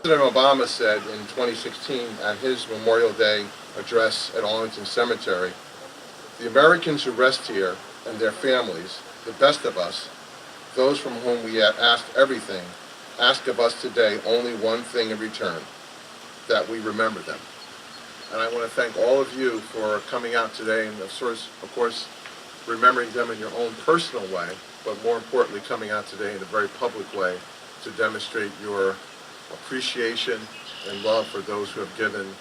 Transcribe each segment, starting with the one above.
President Obama said in 2016 at his Memorial Day address at Arlington Cemetery, "The Americans who rest here and their families, the best of us, those from whom we have asked everything, ask of us today only one thing in return, that we remember them." And I want to thank all of you for coming out today and, of course, remembering them in your own personal way, but more importantly, coming out today in a very public way to demonstrate your appreciation and love for those who have given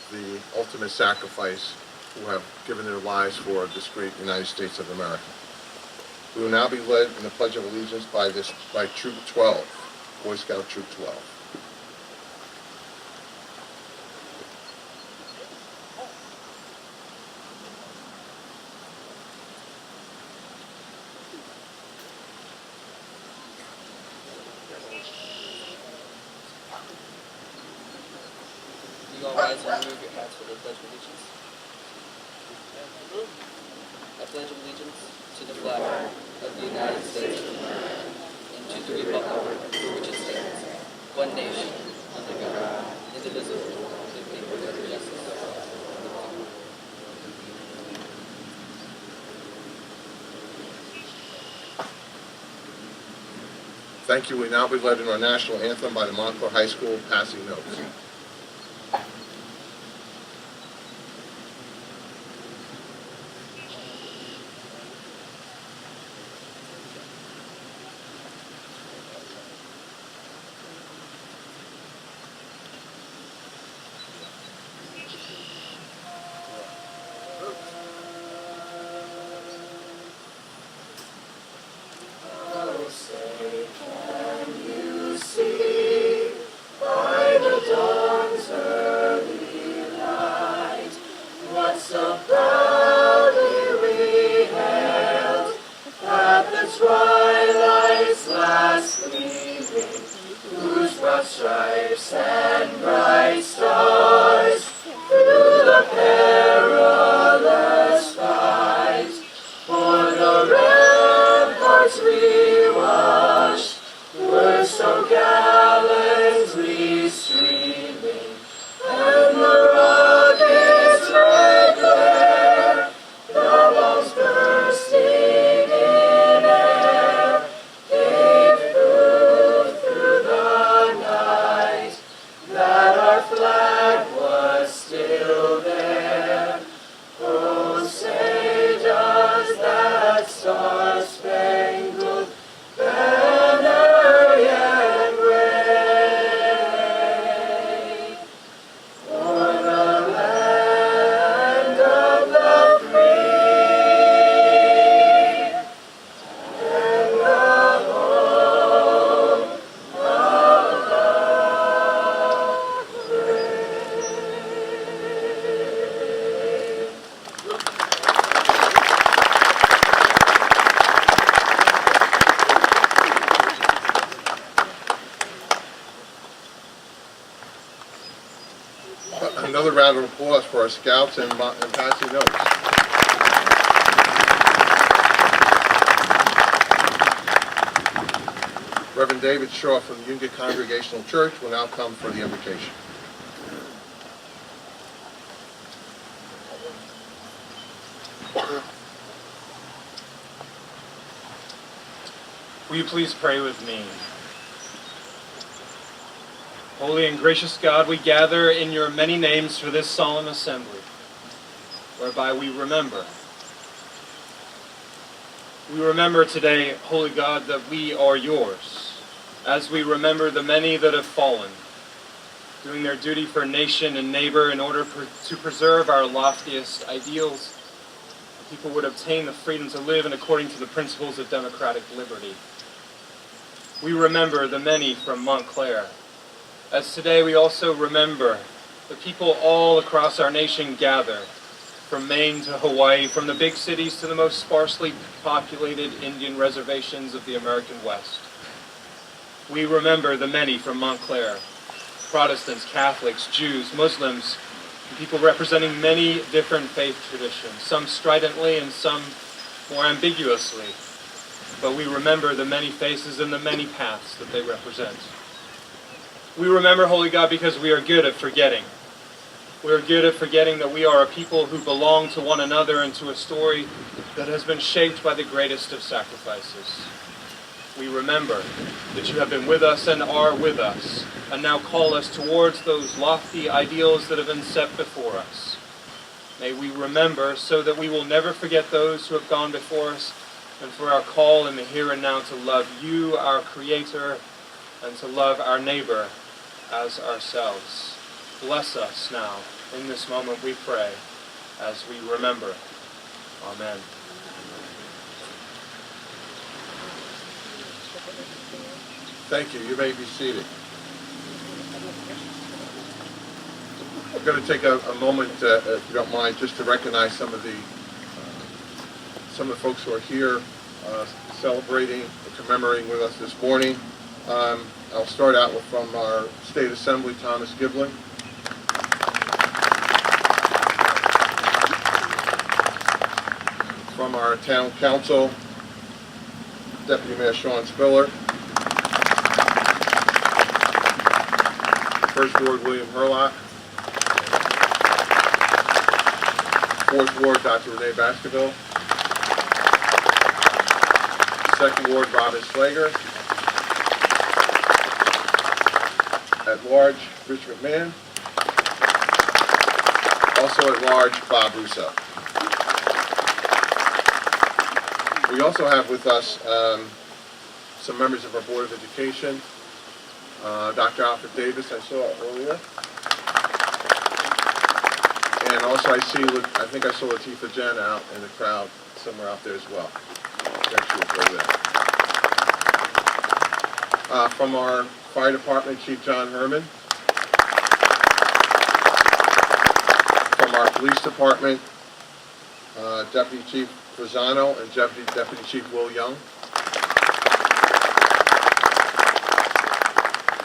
the ultimate sacrifice, who have given their lives for this great United States of America. We will now be led in the Pledge of Allegiance by Troop 12, Boy Scout Troop 12. You all rise and remove your hats for the Pledge of Allegiance. I pledge allegiance to the flag of the United States of America and to the republic for which it stands, one nation, under God, indivisible, with liberty and justice. Thank you. We now be led in our national anthem by the Montclair High School passing notes. Stripes and bright stars through the perilous fight, for the ramparts we watched were so gallantly streaming, and the rockets' red glare, the bombs bursting in air, gave proof through the night that our flag was still there. Oh, say does that star-spangled banner yet wave o'er the land of the free and the home of the Another round of applause for our scouts and passing notes. Reverend David Shaw from the Union Congregational Church will now come for the invocation. Will you please pray with me? Holy and gracious God, we gather in your many names for this solemn assembly, whereby we remember. We remember today, Holy God, that we are yours, as we remember the many that have fallen, doing their duty for nation and neighbor in order to preserve our loftiest ideals. People would obtain the freedom to live in according to the principles of democratic liberty. We remember the many from Montclair, as today we also remember the people all across our nation gather, from Maine to Hawaii, from the big cities to the most sparsely populated Indian reservations of the American West. We remember the many from Montclair, Protestants, Catholics, Jews, Muslims, and people representing many different faith traditions, some stridently and some more ambiguously. But we remember the many faces and the many paths that they represent. We remember, Holy God, because we are good at forgetting. We are good at forgetting that we are a people who belong to one another and to a story that has been shaped by the greatest of sacrifices. We remember that you have been with us and are with us, and now call us towards those lofty ideals that have been set before us. May we remember so that we will never forget those who have gone before us, and for our call in the here and now to love you, our Creator, and to love our neighbor as ourselves. Bless us now in this moment, we pray, as we remember. Amen. Thank you. You may be seated. I'm going to take a moment, if you don't mind, just to recognize some of the folks who are here celebrating and commemorating with us this morning. I'll start out with from our State Assembly, Thomas Giblin. From our Town Council, Deputy Mayor Sean Spiller. First Ward, William Herlock. Fourth Ward, Dr. Renee Baskerville. Second Ward, Robin Slager. At large, Rich McMahon. Also at large, Bob Russo. We also have with us some members of our Board of Education. Dr. Alfred Davis, I saw earlier. And also I think I saw Latifah Jen out in the crowd somewhere out there as well. There she is right there. From our Fire Department, Chief John Herman. From our Police Department, Deputy Chief Rosano and Deputy Chief Will Young.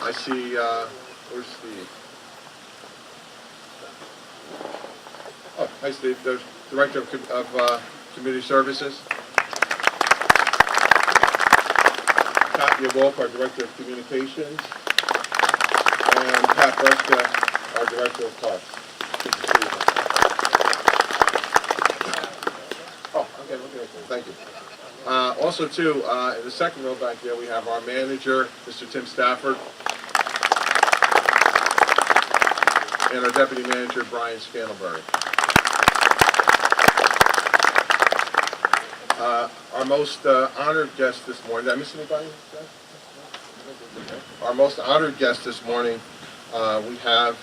I see, where's Steve? Oh, hi Steve, there's Director of Community Services. Katya Wolf, our Director of Communications. And Pat Breska, our Director of Parks. Good to see you. Oh, okay, okay, thank you. Also, too, in the second row back there, we have our manager, Mr. Tim Stafford, and our deputy manager, Brian Scantlebury. Our most honored guest this morning, did I miss anybody? Our most honored guest this morning, we have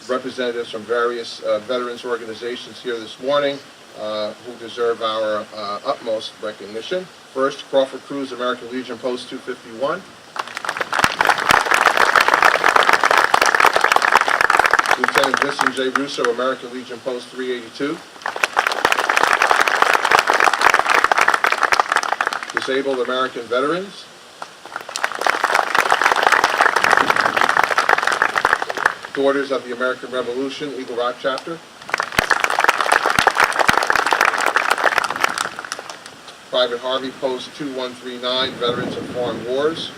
representatives from various veterans organizations here this morning who deserve our utmost recognition. First, Crawford Cruz, American Legion Post 251. Lieutenant Vincent J. Russo, American Legion Post 382. Disabled American Veterans. Daughters of the American Revolution, Eagle Rock Chapter. Private Harvey, Post 2139, Veterans of Foreign Wars.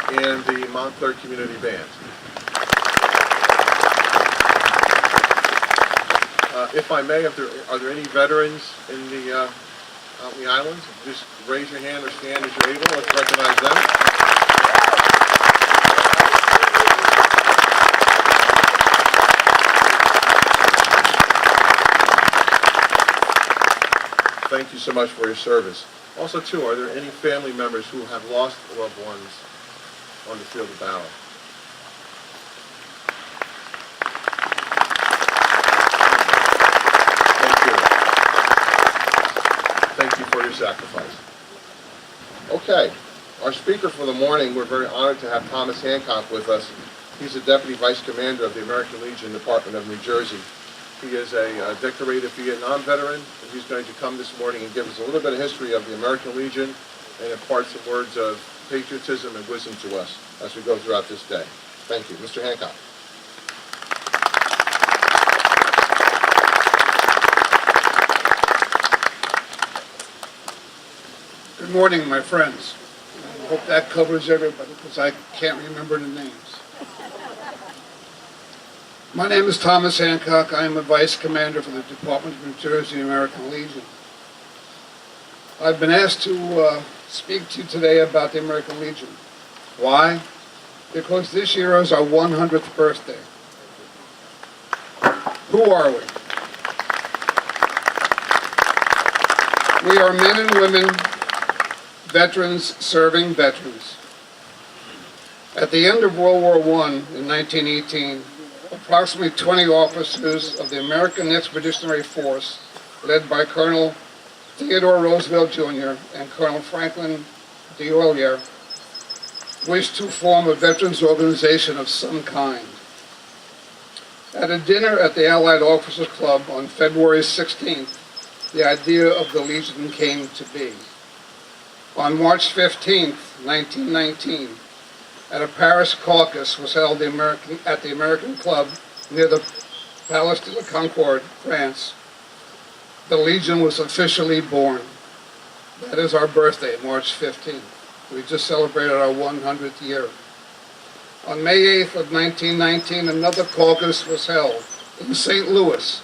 And the Montclair Community Band. If I may, are there any veterans in the out in the islands? Just raise your hand or stand as you're able. Let's recognize them. Thank you so much for your service. Also, too, are there any family members who have lost loved ones on the field of battle? Thank you for your sacrifice. Okay, our speaker for the morning, we're very honored to have Thomas Hancock with us. He's the Deputy Vice Commander of the American Legion Department of New Jersey. He is a decorated Vietnam veteran, and he's going to come this morning and give us a little bit of history of the American Legion and impart some words of patriotism and wisdom to us as we go throughout this day. Thank you. Mr. Hancock. Good morning, my friends. Hope that covers everybody, because I can't remember the names. My name is Thomas Hancock. I am a Vice Commander for the Department of New Jersey American Legion. I've been asked to speak to you today about the American Legion. Why? Because this year is our 100th birthday. Who are we? We are men and women, veterans serving veterans. At the end of World War I in 1918, approximately 20 officers of the American Expeditionary Force, led by Colonel Theodore Roosevelt Jr. and Colonel Franklin d'Olier, wished to form a veterans organization of some kind. At a dinner at the Allied Officers Club on February 16th, the idea of the Legion came to be. On March 15th, 1919, at a Paris caucus was held at the American Club near the Place de la Concorde, France. The Legion was officially born. That is our birthday, March 15th. We just celebrated our 100th year. On May 8th of 1919, another caucus was held in St. Louis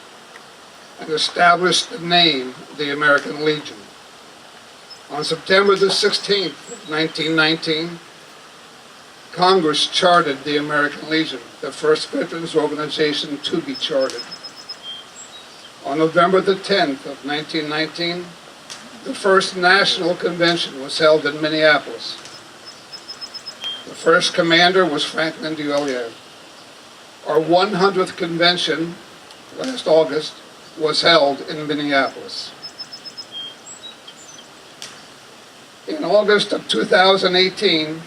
and established the name, the American Legion. On September the 16th of 1919, Congress chartered the American Legion, the first veterans organization to be chartered. On November the 10th of 1919, the first national convention was held in Minneapolis. The first commander was Franklin d'Olier. Our 100th convention, last August, was held in Minneapolis. In August of 2018,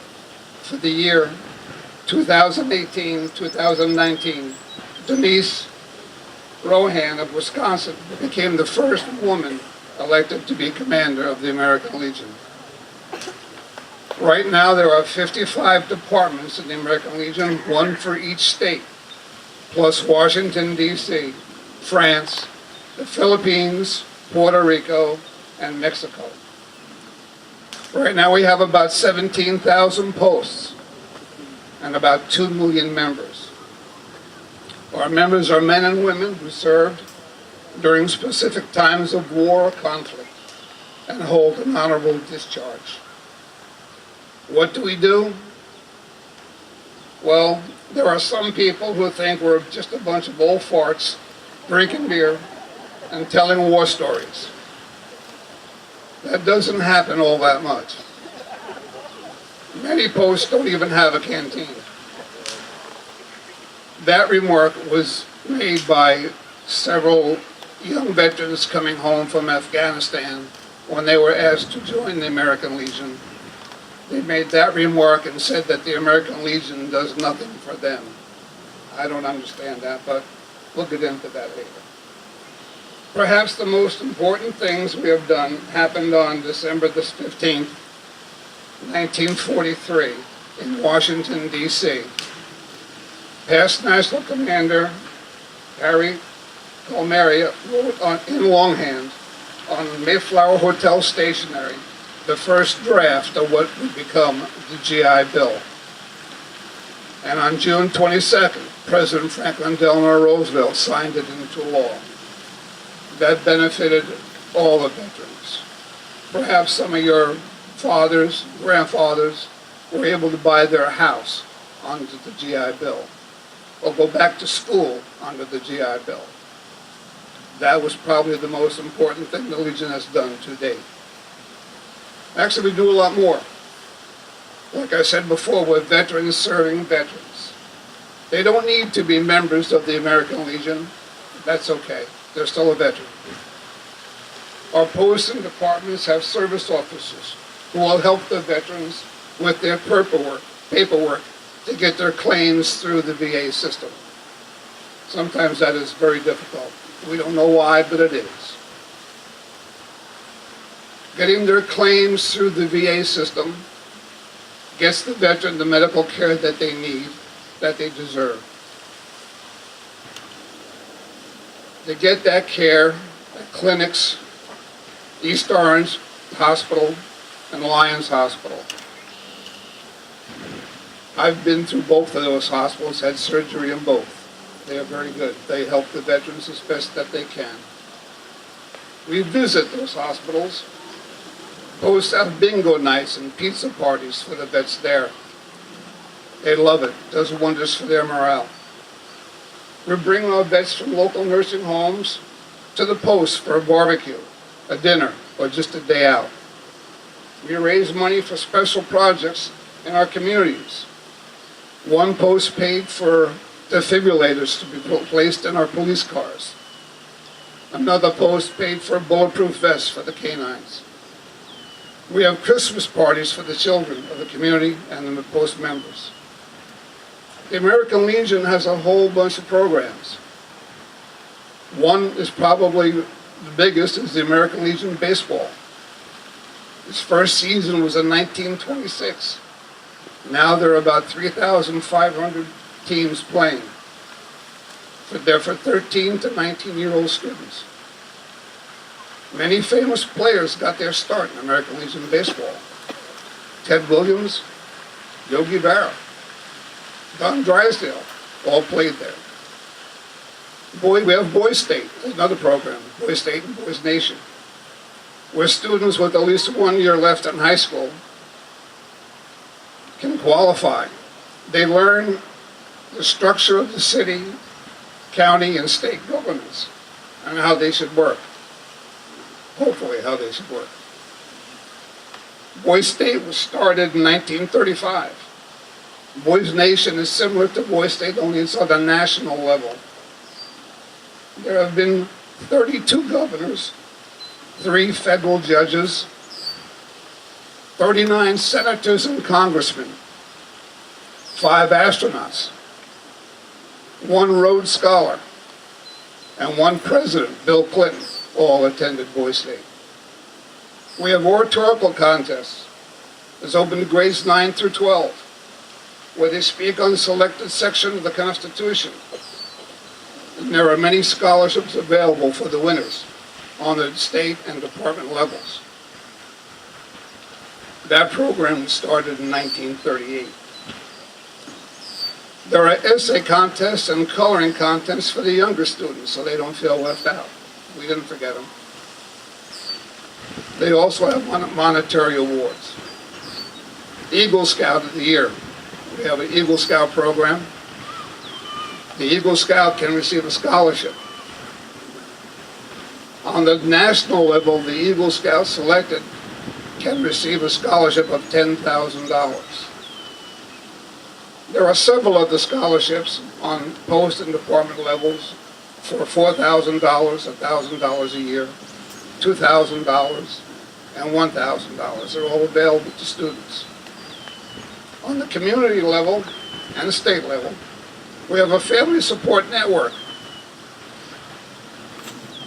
for the year 2018-2019, Denise Rohan of Wisconsin became the first woman elected to be commander of the American Legion. Right now there are 55 departments in the American Legion, one for each state, plus Washington, D.C., France, the Philippines, Puerto Rico, and Mexico. Right now we have about 17,000 posts and about 2 million members. Our members are men and women who served during specific times of war or conflict and hold an honorable discharge. What do we do? Well, there are some people who think we're just a bunch of old farts drinking beer and telling war stories. That doesn't happen all that much. Many posts don't even have a canteen. That remark was made by several young veterans coming home from Afghanistan when they were asked to join the American Legion. They made that remark and said that the American Legion does nothing for them. I don't understand that, but we'll get into that later. Perhaps the most important things we have done happened on December the 15th, 1943, in Washington, D.C. Past National Commander Harry Palmieri wrote in longhand on Mayflower Hotel stationery the first draft of what would become the GI Bill. And on June 22nd, President Franklin Delano Roosevelt signed it into law. That benefited all the veterans. Perhaps some of your fathers, grandfathers were able to buy their house under the GI Bill or go back to school under the GI Bill. That was probably the most important thing the Legion has done to date. Actually, we do a lot more. Like I said before, we're veterans serving veterans. They don't need to be members of the American Legion. That's okay. They're still a veteran. Our posts and departments have service officers who will help the veterans with their paperwork to get their claims through the VA system. Sometimes that is very difficult. We don't know why, but it is. Getting their claims through the VA system gets the veteran the medical care that they need, that they deserve. They get that care at clinics, East Orange Hospital and Lions Hospital. I've been through both of those hospitals, had surgery in both. They are very good. They help the veterans as best that they can. We visit those hospitals, host have bingo nights and pizza parties for the vets there. They love it. Does wonders for their morale. We bring our vets from local nursing homes to the post for a barbecue, a dinner, or just a day out. We raise money for special projects in our communities. One post paid for defibrillators to be placed in our police cars. Another post paid for bulletproof vests for the canines. We have Christmas parties for the children of the community and the post members. The American Legion has a whole bunch of programs. One is probably the biggest, is the American Legion Baseball. Its first season was in 1926. Now there are about 3,500 teams playing. They're for 13 to 19-year-old students. Many famous players got their start in American Legion Baseball. Ted Williams, Yogi Berra, Don Drysdale, all played there. We have Boys State, another program, Boys State and Boys Nation, where students with at least 1 year left in high school can qualify. They learn the structure of the city, county, and state governments and how they should work. Hopefully how they should work. Boys State was started in 1935. Boys Nation is similar to Boys State, only it's on the national level. There have been 32 governors, 3 federal judges, 39 senators and congressmen, 5 astronauts, 1 Rhodes Scholar, and 1 president, Bill Clinton, all attended Boys State. We have oratorical contests. It's open to grades 9 through 12. Where they speak on selected section of the Constitution. And there are many scholarships available for the winners on the state and department levels. That program was started in 1938. There are essay contests and coloring contests for the younger students so they don't feel left out. We didn't forget them. They also have monetary awards. Eagle Scout of the Year. We have an Eagle Scout program. The Eagle Scout can receive a scholarship. On the national level, the Eagle Scout selected can receive a scholarship of $10,000. There are several other scholarships on post and department levels for $4,000, $1,000 a year, $2,000, and $1,000. They're all available to students. On the community level and the state level, we have a family support network.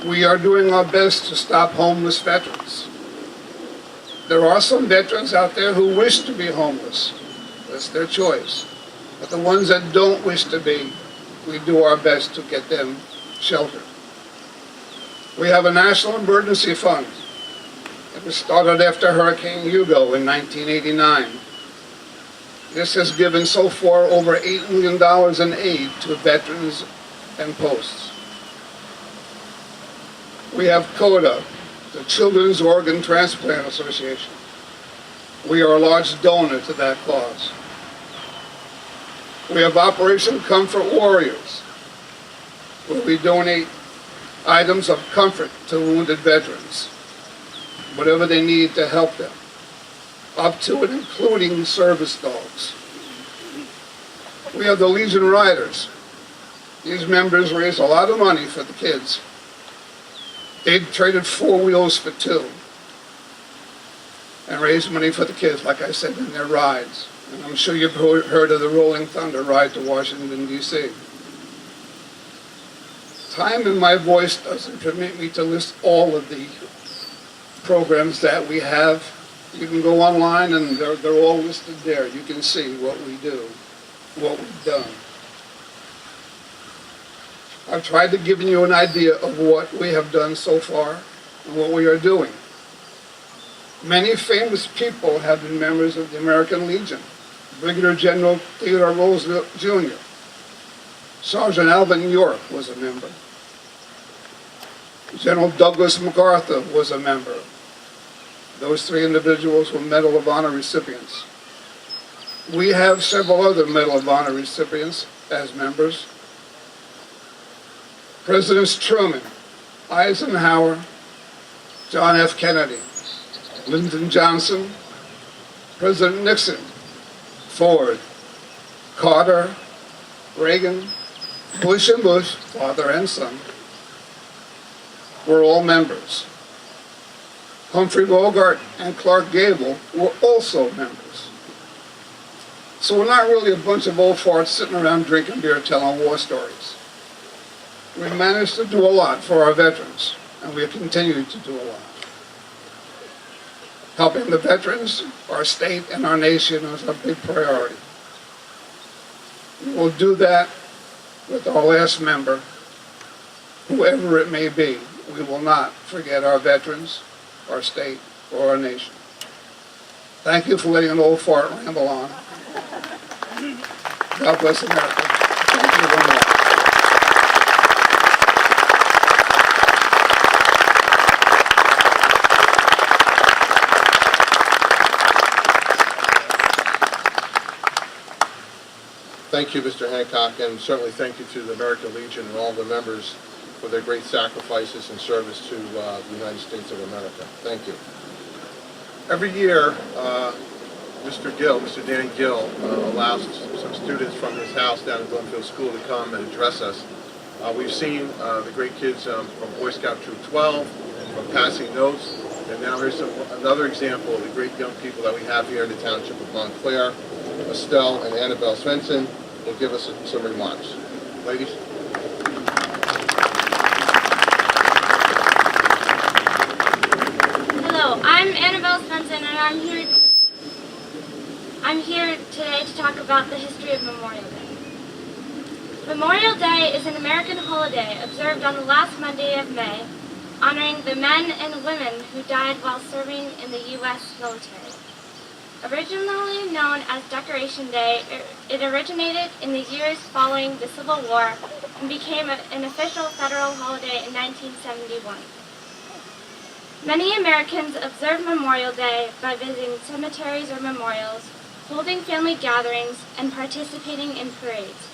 We are doing our best to stop homeless veterans. There are some veterans out there who wish to be homeless. That's their choice. But the ones that don't wish to be, we do our best to get them sheltered. We have a national emergency fund. It was started after Hurricane Hugo in 1989. This has given so far over $8 million in aid to veterans and posts. We have CODA, the Children's Organ Transplant Association. We are a large donor to that cause. We have Operation Comfort Warriors, where we donate items of comfort to wounded veterans, whatever they need to help them, up to and including service dogs. We have the Legion Riders. These members raise a lot of money for the kids. They traded 4 wheels for 2 and raised money for the kids, like I said, in their rides. And I'm sure you've heard of the Rolling Thunder ride to Washington, D.C. Time in my voice doesn't permit me to list all of the programs that we have. You can go online and they're all listed there. You can see what we do, what we've done. I've tried to give you an idea of what we have done so far and what we are doing. Many famous people have been members of the American Legion. Brigadier General Theodore Roosevelt Jr., Sergeant Alvin York was a member. General Douglas MacArthur was a member. Those three individuals were Medal of Honor recipients. We have several other Medal of Honor recipients as members. Presidents Truman, Eisenhower, John F. Kennedy, Lyndon Johnson, President Nixon, Ford, Carter, Reagan, Bush and Bush, father and son, were all members. Humphrey Bogart and Clark Gable were also members. So we're not really a bunch of old farts sitting around drinking beer telling war stories. We managed to do a lot for our veterans, and we are continuing to do a lot. Helping the veterans, our state, and our nation is a big priority. We will do that with our last member, whoever it may be. We will not forget our veterans, our state, or our nation. Thank you for letting an old fart ramble on. God bless America. Thank you very much. Thank you, Mr. Hancock, and certainly thank you to the American Legion and all the members for their great sacrifices and service to the United States of America. Thank you. Every year, Mr. Dan Gill, allows some students from his house down at Glenfield School to come and address us. We've seen the great kids from Boy Scout Troop 12, from passing notes, and now here's another example of the great young people that we have here in the township of Montclair. Estelle and Annabelle Svensson will give us some remarks. Ladies. Hello, I'm Annabelle Svensson, and I'm here today to talk about the history of Memorial Day. Memorial Day is an American holiday observed on the last Monday of May, honoring the men and women who died while serving in the U.S. military. Originally known as Decoration Day, it originated in the years following the Civil War and became an official federal holiday in 1971. Many Americans observe Memorial Day by visiting cemeteries or memorials, holding family gatherings, and participating in parades.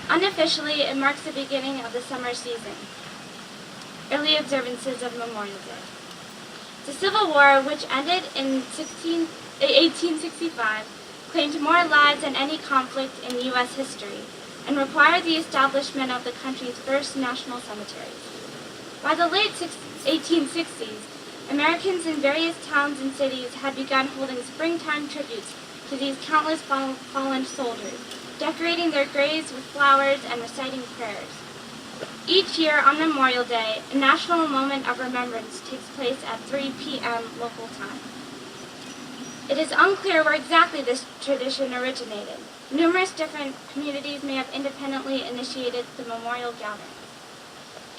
Unofficially, it marks the beginning of the summer season. Early observances of Memorial Day. The Civil War, which ended in 1865, claimed more lives than any conflict in U.S. history and required the establishment of the country's first national cemeteries. By the late 1860s, Americans in various towns and cities had begun holding springtime tributes to these countless fallen soldiers, decorating their graves with flowers and reciting prayers. Each year on Memorial Day, a national moment of remembrance takes place at 3 p.m. local time. It is unclear where exactly this tradition originated. Numerous different communities may have independently initiated the memorial gathering.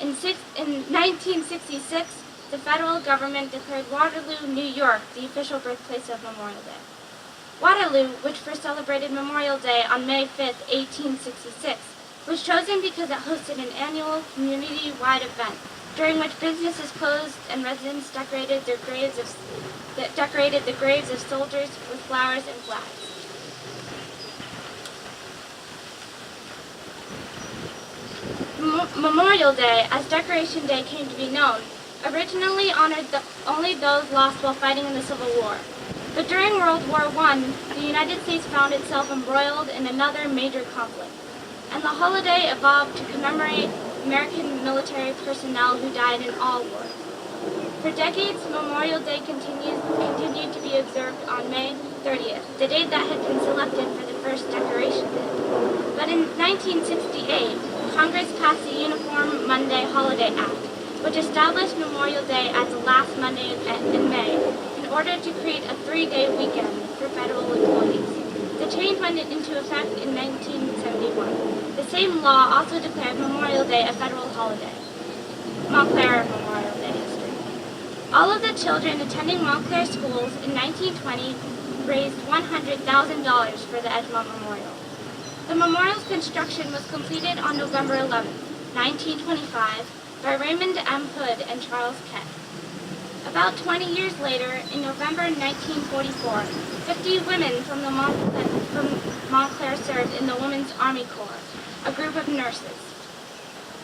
In 1966, the federal government declared Waterloo, New York, the official birthplace of Memorial Day. Waterloo, which first celebrated Memorial Day on May 5, 1866, was chosen because it hosted an annual community-wide event during which businesses closed and residents decorated the graves of soldiers with flowers and flags. Memorial Day, as Decoration Day came to be known, originally honored only those lost while fighting in the Civil War. But during World War I, the United States found itself embroiled in another major conflict, and the holiday evolved to commemorate American military personnel who died in all wars. For decades, Memorial Day continued to be observed on May 30th, the date that had been selected for the first Decoration Day. But in 1968, Congress passed the Uniform Monday Holiday Act, which established Memorial Day as the last Monday in May in order to create a 3-day weekend for federal employees. The change went into effect in 1971. The same law also declared Memorial Day a federal holiday. Montclair Memorial Day history. All of the children attending Montclair schools in 1920 raised $100,000 for the Edgemont Memorial. The memorial's construction was completed on November 11, 1925, by Raymond M. Hood and Charles Kett. About 20 years later, in November 1944, 50 women from Montclair served in the Women's Army Corps, a group of nurses.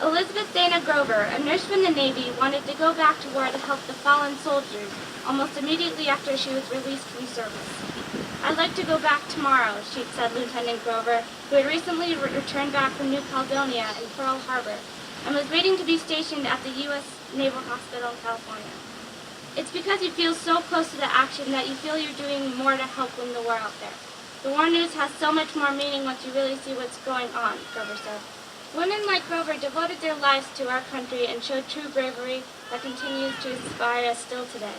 Elizabeth Dana Grover, a nurse from the Navy, wanted to go back to war to help the fallen soldiers almost immediately after she was released from service. "I'd like to go back tomorrow," she said Lieutenant Grover, who had recently returned back from New Caledonia and Pearl Harbor and was waiting to be stationed at the U.S. Naval Hospital in California. "It's because you feel so close to the action that you feel you're doing more to help win the war out there. The war news has so much more meaning once you really see what's going on," Grover said. Women like Grover devoted their lives to our country and showed true bravery that continues to inspire us still today.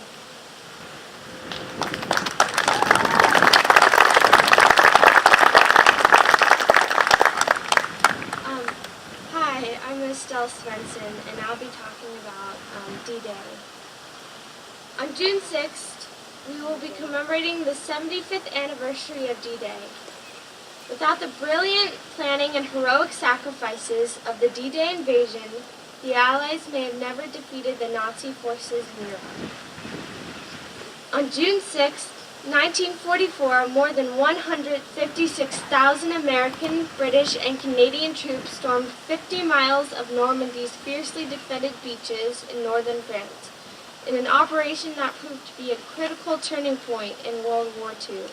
Hi, I'm Estelle Svensson, and I'll be talking about D-Day. On June 6th, we will be commemorating the 75th anniversary of D-Day. Without the brilliant planning and heroic sacrifices of the D-Day invasion, the Allies may have never defeated the Nazi forces in Europe. On June 6, 1944, more than 156,000 American, British, and Canadian troops stormed 50 miles of Normandy's fiercely defended beaches in northern France, in an operation that proved to be a critical turning point in World War II.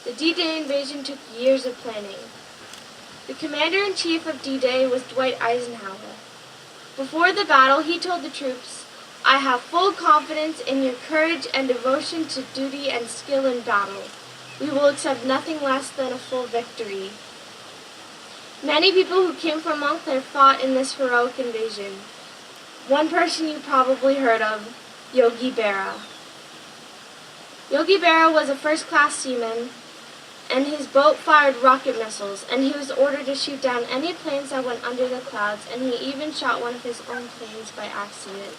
The D-Day invasion took years of planning. The commander-in-chief of D-Day was Dwight Eisenhower. Before the battle, he told the troops, "I have full confidence in your courage and devotion to duty and skill in battle. We will accept nothing less than a full victory." Many people who came from Montclair fought in this heroic invasion. One person you probably heard of, Yogi Berra. Yogi Berra was a first-class seaman, and his boat fired rocket missiles, and he was ordered to shoot down any planes that went under the clouds, and he even shot one of his own planes by accident,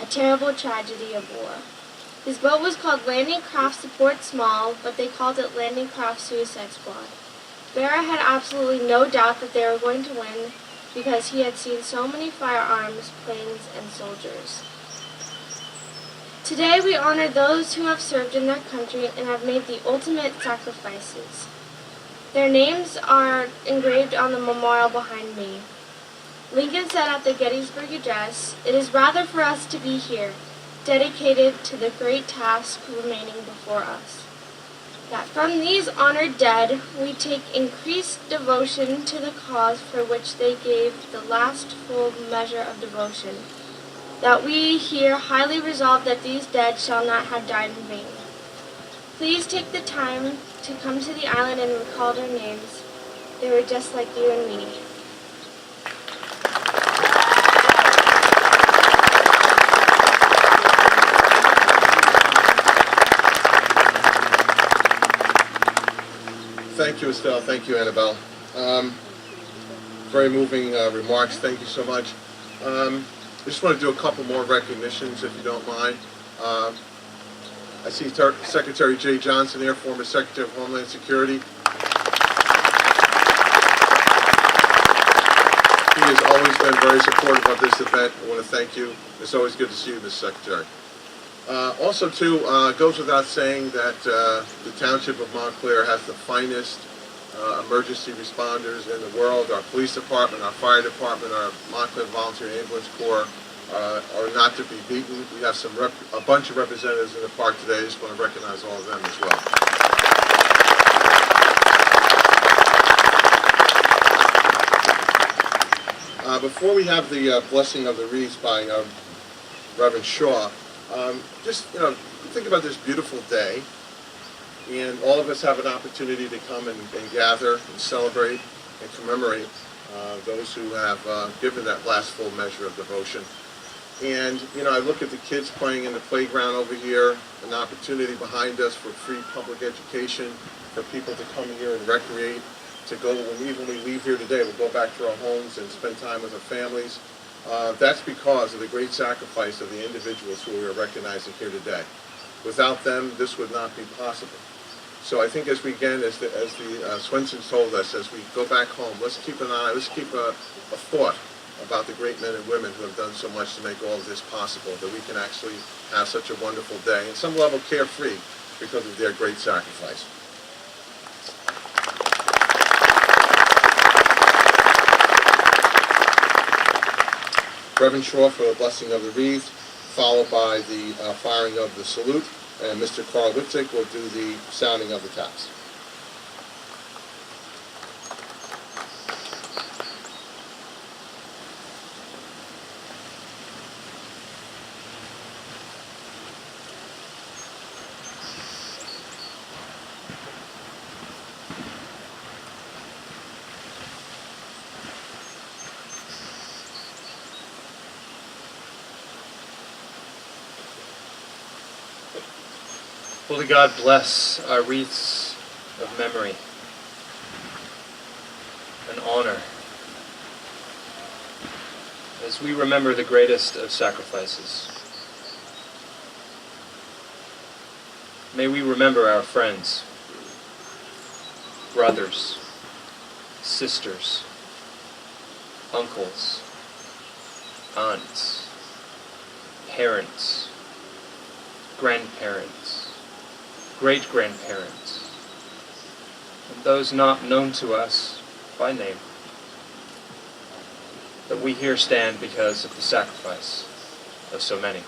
a terrible tragedy of war. His boat was called Landing Craft Support Small, but they called it Landing Craft Suicide Squad. Berra had absolutely no doubt that they were going to win because he had seen so many firearms, planes, and soldiers. Today we honor those who have served in their country and have made the ultimate sacrifices. Their names are engraved on the memorial behind me. Lincoln said at the Gettysburg Address, "It is rather for us to be here, dedicated to the great task remaining before us, that from these honored dead we take increased devotion to the cause for which they gave the last full measure of devotion, that we here highly resolve that these dead shall not have died in vain. Please take the time to come to the island and recall their names. They were just like you and me." Thank you, Estelle. Thank you, Annabelle. Very moving remarks. Thank you so much. I just want to do a couple more recognitions, if you don't mind. I see Secretary Jay Johnson here, former Secretary of Homeland Security. He has always been very supportive of this event. I want to thank you. It's always good to see you, Mr. Secretary. Also, too, it goes without saying that the Township of Montclair has the finest emergency responders in the world. Our police department, our fire department, our Montclair Volunteer Ambulance Corps are not to be beaten. We have a bunch of representatives in the park today. I just want to recognize all of them as well. Before we have the blessing of the wreaths by Reverend Shaw, just think about this beautiful day, and all of us have an opportunity to come and gather and celebrate and commemorate those who have given that last full measure of devotion. And I look at the kids playing in the playground over here, an opportunity behind us for free public education, for people to come here and recreate, to go when we leave here today, we'll go back to our homes and spend time with our families. That's because of the great sacrifice of the individuals who we are recognizing here today. Without them, this would not be possible. So I think as the Swensons told us, as we go back home, let's keep an eye, let's keep a thought about the great men and women who have done so much to make all of this possible, that we can actually have such a wonderful day, and some level carefree because of their great sacrifice. Reverend Shaw for the blessing of the wreath, followed by the firing of the salute, and Mr. Carl Witzik will do the sounding of the taps. Holy God, bless our wreaths of memory and honor as we remember the greatest of sacrifices. May we remember our friends, brothers, sisters, uncles, aunts, parents, grandparents, great-grandparents, and those not known to us by name, that we here stand because of the sacrifice of so many.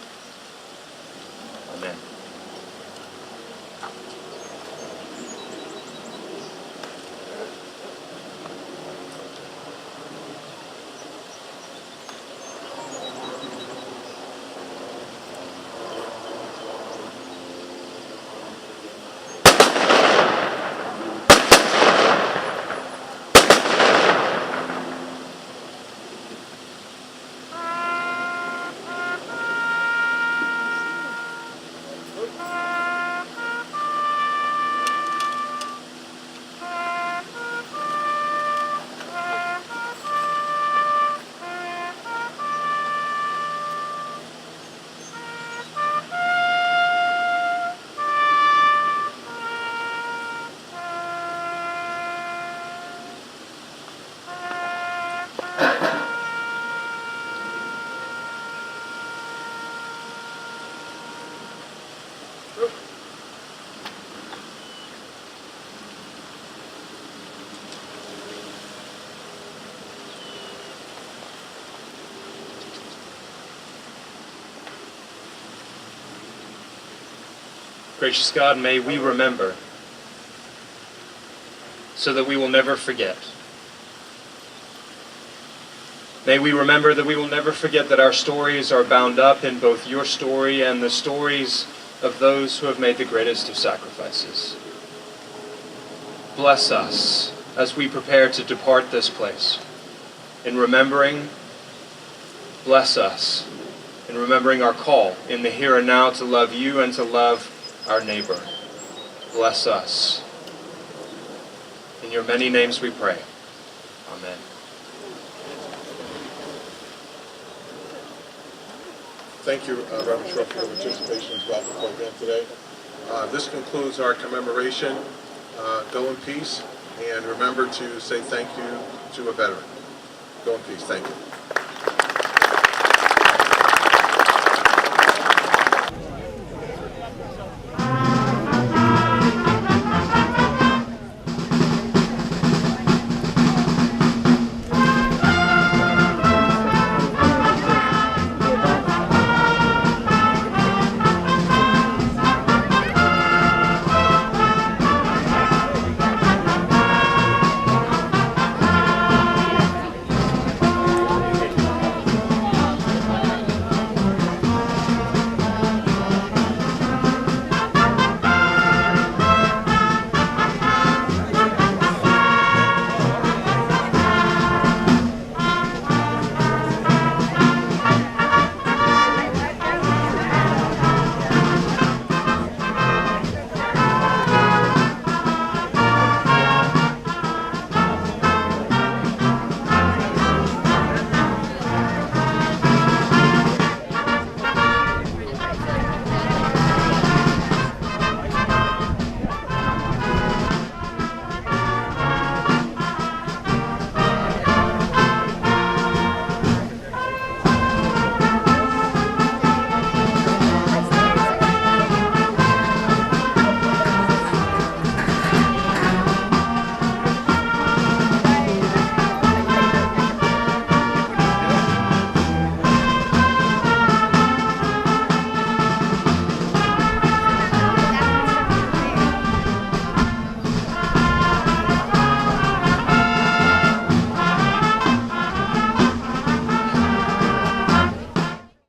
Amen. Gracious God, may we remember so that we will never forget. May we remember that we will never forget that our stories are bound up in both your story and the stories of those who have made the greatest of sacrifices. Bless us as we prepare to depart this place. In remembering, bless us in remembering our call in the here and now to love you and to love our neighbor. Bless us. In your many names we pray. Amen. Thank you, Reverend Shaw, for your participation throughout the program today. This concludes our commemoration. Go in peace, and remember to say thank you to a veteran. Go in peace. Thank you.